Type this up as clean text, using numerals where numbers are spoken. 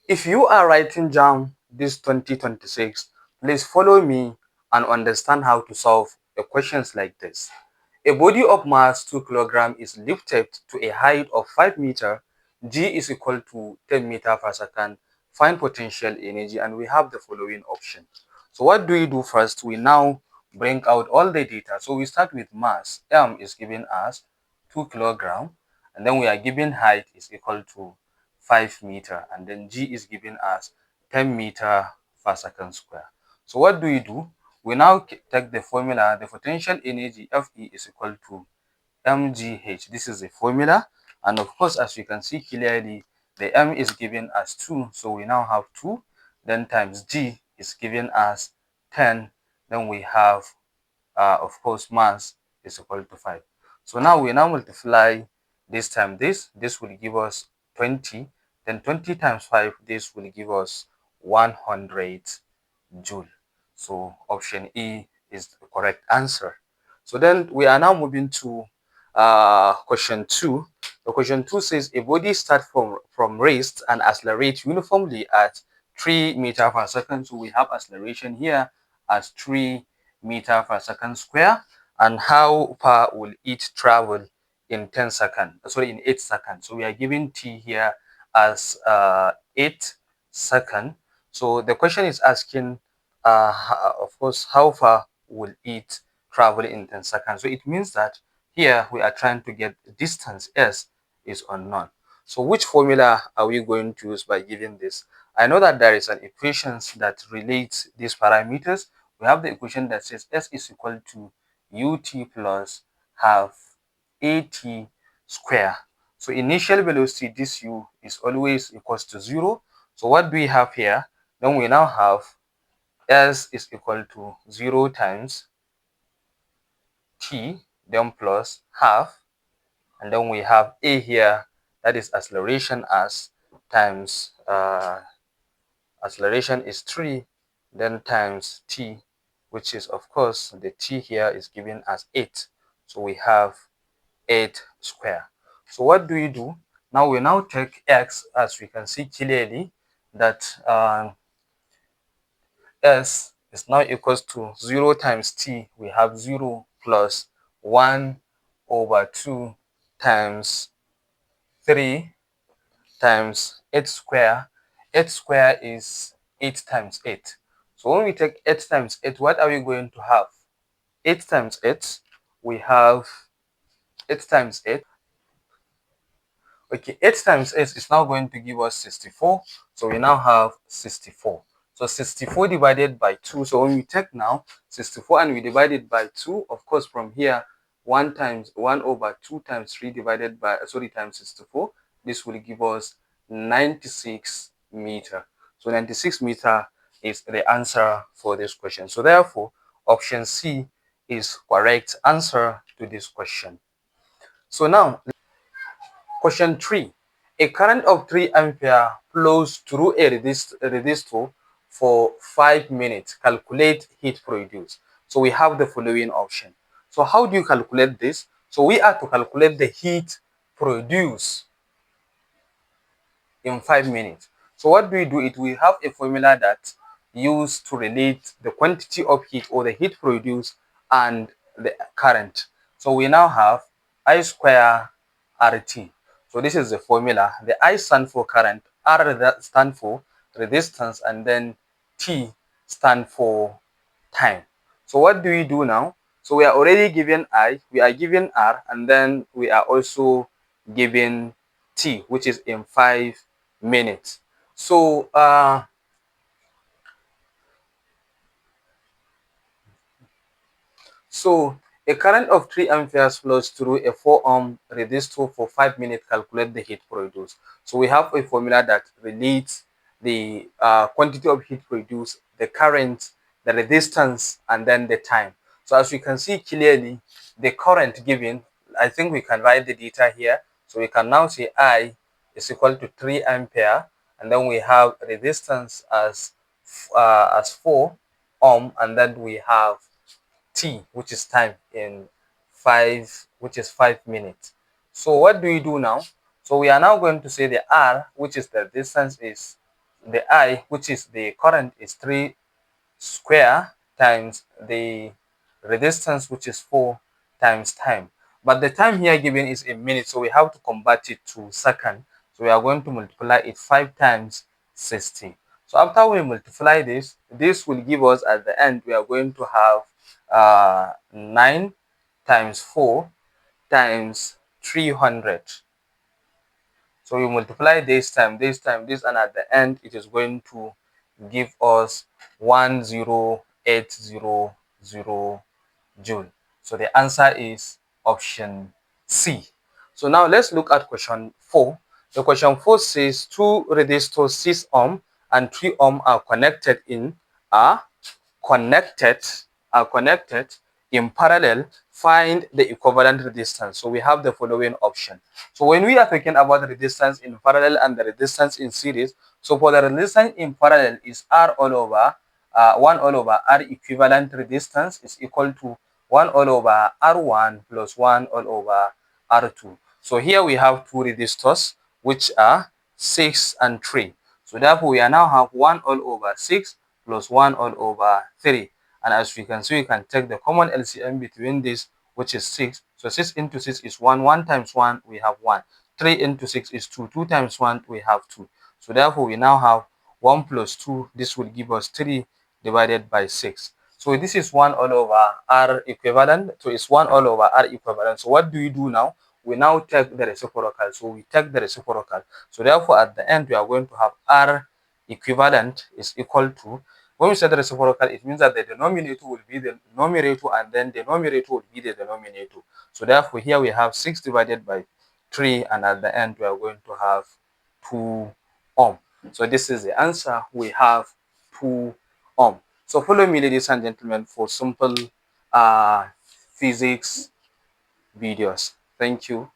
If you are writing JAMB this 2026, please follow me and understand how to solve the questions like this. A body of mass 2 kg is lifted to a height of 5 meter. G is equal to 10 meter per second. Find potential energy, and we have the following option. So what do we do first? We now bring out all the data. So we start with mass. M is given as 2 kilogram, and then we are given height is equal to 5 meter, and then G is given as 10 meter per second square. So what do we do? We now take the formula. The potential energy Fe is equal to mgh. This is the formula, and of course, as you can see clearly, the m is given as 2, so we now have 2, then times g is given as 10, then we have of course mass is equal to 5. So now we now multiply this time this will give us 20, then 20 times 5, this will give us 100 joule. So option E is the correct answer. So then we are now moving to question 2. The question 2 says a body starts from rest and accelerates uniformly at 3 meter per second. So we have acceleration here as 3 meter per second square. And how far will it travel in 10 seconds? Sorry, in 8 seconds. So we are giving t here as 8 seconds. So the question is asking, of course, how far will it travel in 10 seconds? So it means that here we are trying to get distance s is unknown. So which formula are we going to use by giving this? I know that there is an equation that relates these parameters. We have the equation that says s is equal to ut plus half at square. So initial velocity, this u is always equals to 0. So what do we have here? Then we now have s is equal to 0 times t, then plus half, and then we have a here, that is acceleration as times acceleration is 3, then times t, which is of course the t here is given as 8. So we have 8 square. So what do we do? Now we now take x, as we can see clearly that s is now equals to 0 times t. We have 0 plus 1 over 2 times 3 times 8 square. 8 square is 8 times 8. So when we take 8 times 8, what are we going to have? 8 times 8, we have 8 times 8. Okay, 8 times 8 is now going to give us 64. So we now have 64. So 64 divided by 2. So when we take now 64 and we divide it by 2, of course, from here, 1 times 1 over 2 times 3 divided by, times 64, this will give us 96 meter. So 96 meter is the answer for this question. So therefore, option C is correct answer to this question. So now, question 3. A current of 3 ampere flows through a resistor for 5 minutes. Calculate heat produced. So we have the following option. So how do you calculate this? So we are to calculate the heat produced in 5 minutes. So what do? We have a formula that used to relate the quantity of heat or the heat produced and the current. So we now have I square RT. So this is the formula. The I stand for current, R that stand for resistance, and then T stand for time. So what do we do now? So we are already given I, we are given R, and then we are also given T, which is in 5 minutes. So a current of 3 amperes flows through a 4 ohm resistor for 5 minutes. Calculate the heat produced. So we have a formula that relates the quantity of heat produced, the current, the resistance, and then the time. So as we can see clearly, the current given, I think we can write the data here. So we can now say I is equal to 3 ampere, and then we have resistance as 4 ohm, and then we have t, which is time, in 5 minutes. So what do we do now? So we are now going to say the r, which is the distance, is the I, which is the current, is 3 square times the resistance, which is 4 times time. But the time here given is in minutes, so we have to convert it to second. So we are going to multiply it 5 times 60. So after we multiply this will give us at the end, we are going to have 9 times 4 times 300. So we multiply this time, and at the end it is going to give us 10800 joule. So the answer is option C. So now let's look at question 4. The question 4 says two resistors 6 ohm and 3 ohm are connected connected in parallel. Find the equivalent resistance. So we have the following option. So when we are talking about the resistance in parallel and the resistance in series, so for the resistance in parallel is R all over 1 all over R equivalent resistance is equal to 1 all over R1 plus 1 all over R2. So here we have two resistors which are 6 and 3. So therefore we are now have 1 all over 6 plus 1 all over 3. And as we can see, we can take the common LCM between this, which is 6. So 6 into 6 is 1. 1 times 1, we have 1. 3 into 6 is 2. 2 times 1, we have 2. So therefore, we now have 1 plus 2. This will give us 3 divided by 6. So this is 1 all over R equivalent. So it's 1 all over R equivalent. So what do we do now? We now take the reciprocal. So we take the reciprocal. So therefore, at the end, we are going to have R equivalent is equal to, when we say the reciprocal, it means that the denominator will be the numerator and then the numerator will be the denominator. So therefore, here we have 6 divided by 3, and at the end, we are going to have 2 ohm. So this is the answer. We have 2 ohm. So follow me, ladies and gentlemen, for simple physics videos. Thank you.